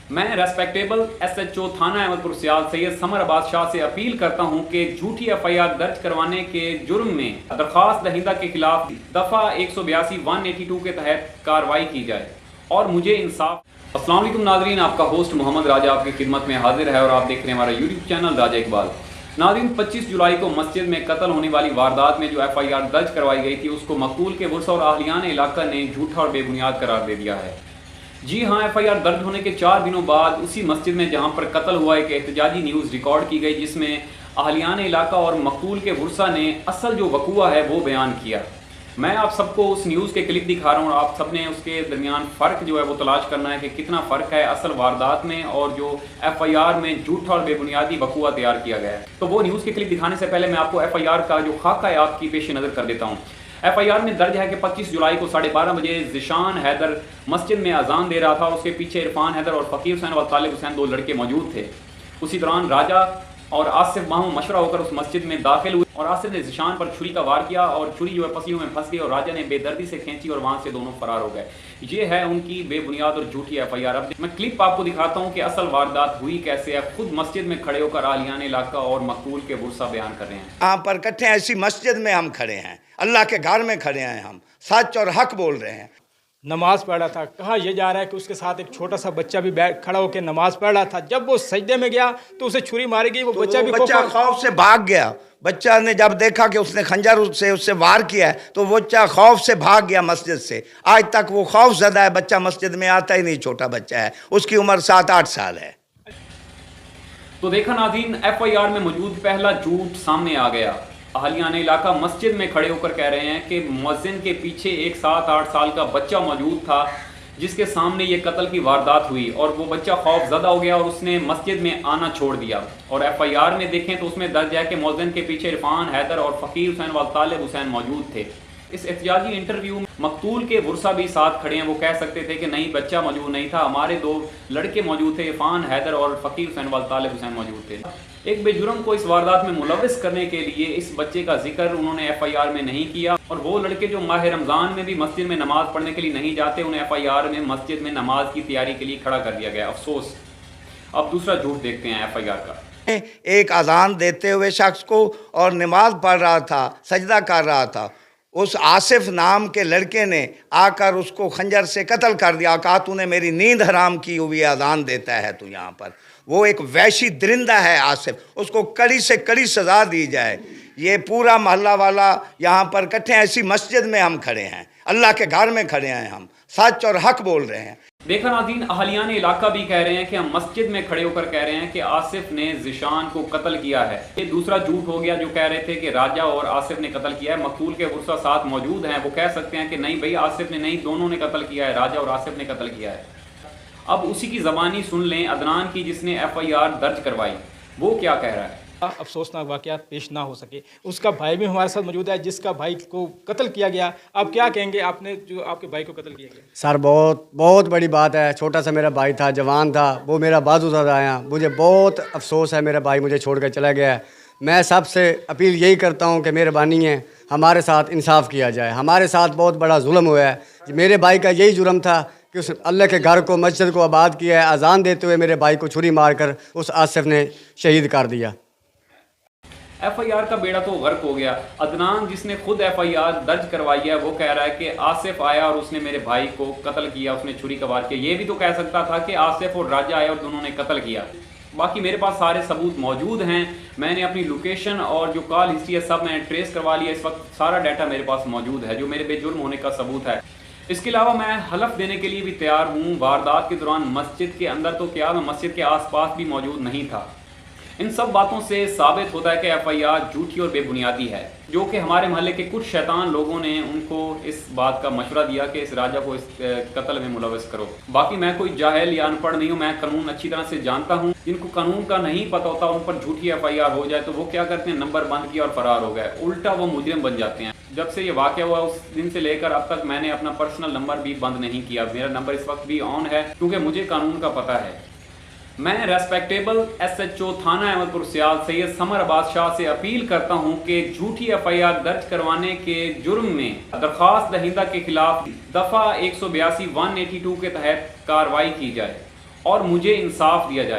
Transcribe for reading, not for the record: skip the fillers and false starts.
मैं respectable SHO थाना अहमदपुर सियाल Syed summer Abbas Shah से अपील करता हूं कि झूठी एफआईआर दर्ज करवाने के जुर्म में दरख्वास्त दहिंदा के खिलाफ दफा 182 182 के तहत कार्रवाई की जाए और मुझे इंसाफ। अस्सलाम वालेकुम नाजरीन, आपका होस्ट मोहम्मद राजा आपकी खिदमत में हाजिर है और आप देख रहे हैं हमारा यूट्यूब चैनल राजा इकबाल। नाज़रीन, 25 जुलाई को मस्जिद में कत्ल होने वाली वारदात में जो एफआईआर दर्ज करवाई गई थी उसको मकतूल के वर्सा और अहलियान इलाका ने झूठा और बेबुनियाद करार दे दिया है। जी हाँ, एफआईआर दर्ज होने के 4 दिनों बाद उसी मस्जिद में जहां पर कत्ल हुआ एक एहतजाजी न्यूज़ रिकॉर्ड की गई जिसमें अहलियान इलाका और मकतूल के वर्सा ने असल जो वकूआ है वो बयान किया। मैं आप सबको उस न्यूज़ के क्लिप दिखा रहा हूँ और आप सबने उसके दरमियान फ़र्क जो है वो तलाश करना है कि कितना फ़र्क है असल वारदात में और जो एफआईआर में झूठा और बेबुनियादी वकूआ तैयार किया गया है। तो वो न्यूज़ के क्लिप दिखाने से पहले मैं आपको एफआईआर का जो खाका है आपकी पेश नज़र कर देता हूँ। एफआईआर में दर्ज है कि 25 जुलाई को 12:30 बजे ज़िशान हैदर मस्जिद में अजान दे रहा था। उसके पीछे इरफान हैदर और फ़कीर हुसैन और तालिब हुसैन 2 लड़के मौजूद थे। उसी दौरान राजा और आसिफ माहू मशवरा होकर उस मस्जिद में दाखिल हुए और आसिफ ने ज़िशान पर छुरी का वार किया और छुरी जो है पसलियों में फंस गई और राजा ने बेदर्दी से खींची और वहाँ से दोनों फरार हो गए। ये है उनकी बेबुनियाद और झूठी एफआईआर। अब मैं क्लिप आपको दिखाता हूँ कि असल वारदात हुई कैसे है। खुद मस्जिद में खड़े होकर अहलियान इलाका और मकतूल के वर्सा बयान कर रहे हैं। यहाँ पर इकट्ठे ऐसी मस्जिद में हम खड़े हैं, अल्लाह के घर में खड़े हैं, हम सच और हक बोल रहे हैं। नमाज पढ़ रहा था, कहा यह जा रहा है कि उसके साथ एक छोटा सा बच्चा भी बैठ खड़ा होकर नमाज पढ़ रहा था। जब वो सजदे में गया तो उसे छुरी मारी गई। वो बच्चा खौफ से भाग गया। बच्चा ने जब देखा कि उसने खंजर उससे वार किया है तो बच्चा खौफ से भाग गया मस्जिद से। आज तक वो खौफ ज़दा है, बच्चा मस्जिद में आता ही नहीं। छोटा बच्चा है, उसकी उम्र 7-8 साल है। तो देखा नाज़रीन, एफआईआर में मौजूद पहला झूठ सामने आ गया। अहलियान इलाका मस्जिद में खड़े होकर कह रहे हैं कि मुअज्जिन के पीछे एक 7-8 साल का बच्चा मौजूद था जिसके सामने ये कत्ल की वारदात हुई और वो बच्चा खौफजदा हो गया और उसने मस्जिद में आना छोड़ दिया। और एफआईआर में देखें तो उसमें दर्ज है कि मुअज्जिन के पीछे इरफान हैदर और फ़कीर हुसैन व तालिब हुसैन मौजूद थे। इस एहतजाजी इंटरव्यू में मकतूल के वर्सा भी साथ खड़े हैं। वो कह सकते थे कि नहीं, बच्चा मौजूद नहीं था, हमारे 2 लड़के मौजूद थे, इरफान हैदर और फ़कीर हुसैन व तालिब हुसैन मौजूद थे। एक बेजुर्म को इस वारदात में मुलविस करने के लिए इस बच्चे का जिक्र उन्होंने एफआईआर में नहीं किया और वो लड़के जो माह रमज़ान में भी मस्जिद में नमाज पढ़ने के लिए नहीं जाते उन्हें एफआईआर में मस्जिद में नमाज की तैयारी के लिए खड़ा कर दिया गया। अफसोस। अब दूसरा झूठ देखते हैं एफआईआर का। एक अजान देते हुए शख्स को और नमाज पढ़ रहा था, सजदा कर रहा था, उस आसिफ नाम के लड़के ने आकर उसको खंजर से कत्ल कर दिया। कहा तूने मेरी नींद हराम की हुई अजान देता है तू यहाँ पर। वो एक वैशी दरिंदा है आसिफ, उसको कड़ी से कड़ी सज़ा दी जाए। ये पूरा मोहल्ला वाला यहाँ पर इकट्ठे ऐसी मस्जिद में हम खड़े हैं, अल्लाह के घर में खड़े हैं, हम सच और हक बोल रहे हैं। देखा नाज़रीन, अहलियान इलाका भी कह रहे हैं कि हम मस्जिद में खड़े होकर कह रहे हैं कि आसिफ ने ज़िशान को कत्ल किया है। ये दूसरा झूठ हो गया जो कह रहे थे कि राजा और आसिफ ने कत्ल किया है। मकतूल के वर्सा साथ मौजूद हैं, वो कह सकते हैं कि नहीं भाई, आसिफ ने नहीं, दोनों ने कत्ल किया है, राजा और आसिफ ने कत्ल किया है। अब उसी की ज़बानी सुन लें अदनान की जिसने एफआईआर दर्ज करवाई, वो क्या कह रहा है। अफसोसनाक वाक़यात पेश ना हो सके। उसका भाई भी हमारे साथ मौजूद है जिसका भाई को कत्ल किया गया। आप क्या कहेंगे, आपने जो आपके भाई को कत्ल किया गया? सर बहुत बड़ी बात है। छोटा सा मेरा भाई था, जवान था, वो मेरा बाजू था आया। मुझे बहुत अफसोस है, मेरा भाई मुझे छोड़ कर चला गया है। मैं सबसे अपील यही करता हूँ कि मेहरबानी है हमारे साथ इंसाफ किया जाए। हमारे साथ बहुत बड़ा जुल्म हुआ है। मेरे भाई का यही जुर्म था कि उस अल्लाह के घर को, मस्जिद को आबाद किया है। अजान देते हुए मेरे भाई को छुरी मारकर उस आसिफ ने शहीद कर दिया। एफआईआर का बेड़ा तो गर्क हो गया। अदनान जिसने खुद एफआईआर दर्ज करवाई है वो कह रहा है कि आसिफ आया और उसने मेरे भाई को कत्ल किया, उसने छुरी का वार किया। ये भी तो कह सकता था कि आसिफ और राजा आए और दोनों ने कत्ल किया। बाकी मेरे पास सारे सबूत मौजूद हैं। मैंने अपनी लोकेशन और जो कॉल हिस्ट्री है सब मैंने ट्रेस करवा लिया। इस वक्त सारा डाटा मेरे पास मौजूद है जो मेरे बेजुर्म होने का सबूत है। इसके अलावा मैं हलफ देने के लिए भी तैयार हूँ, वारदात के दौरान मस्जिद के अंदर तो क्या, मैं मस्जिद के आसपास भी मौजूद नहीं था। इन सब बातों से साबित होता है कि एफआईआर झूठी और बेबुनियादी है, जो कि हमारे मोहल्ले के कुछ शैतान लोगों ने उनको इस बात का मशवरा दिया कि इस राजा को इस कत्ल में मुलविस करो। बाकी मैं कोई जाहिल या अनपढ़ नहीं हूँ, मैं कानून अच्छी तरह से जानता हूँ। जिनको कानून का नहीं पता होता उन पर झूठी एफआईआर हो जाए तो वो क्या करते हैं, नंबर बंद किया और फरार हो गए, उल्टा वो मुजरिम बन जाते हैं। जब से ये वाक़या हुआ उस दिन से लेकर अब तक मैंने अपना पर्सनल नंबर भी बंद नहीं किया। मेरा नंबर इस वक्त भी ऑन है क्योंकि मुझे कानून का पता है। मैं रेस्पेक्टेबल एसएचओ थाना अहमदपुर सियाल सैयद समर अब्बास शाह से अपील करता हूं कि झूठी एफआईआर दर्ज करवाने के जुर्म में दरख्वास्त दहिंदा के खिलाफ दफा 182 182 के तहत कार्रवाई की जाए और मुझे इंसाफ दिया जाए।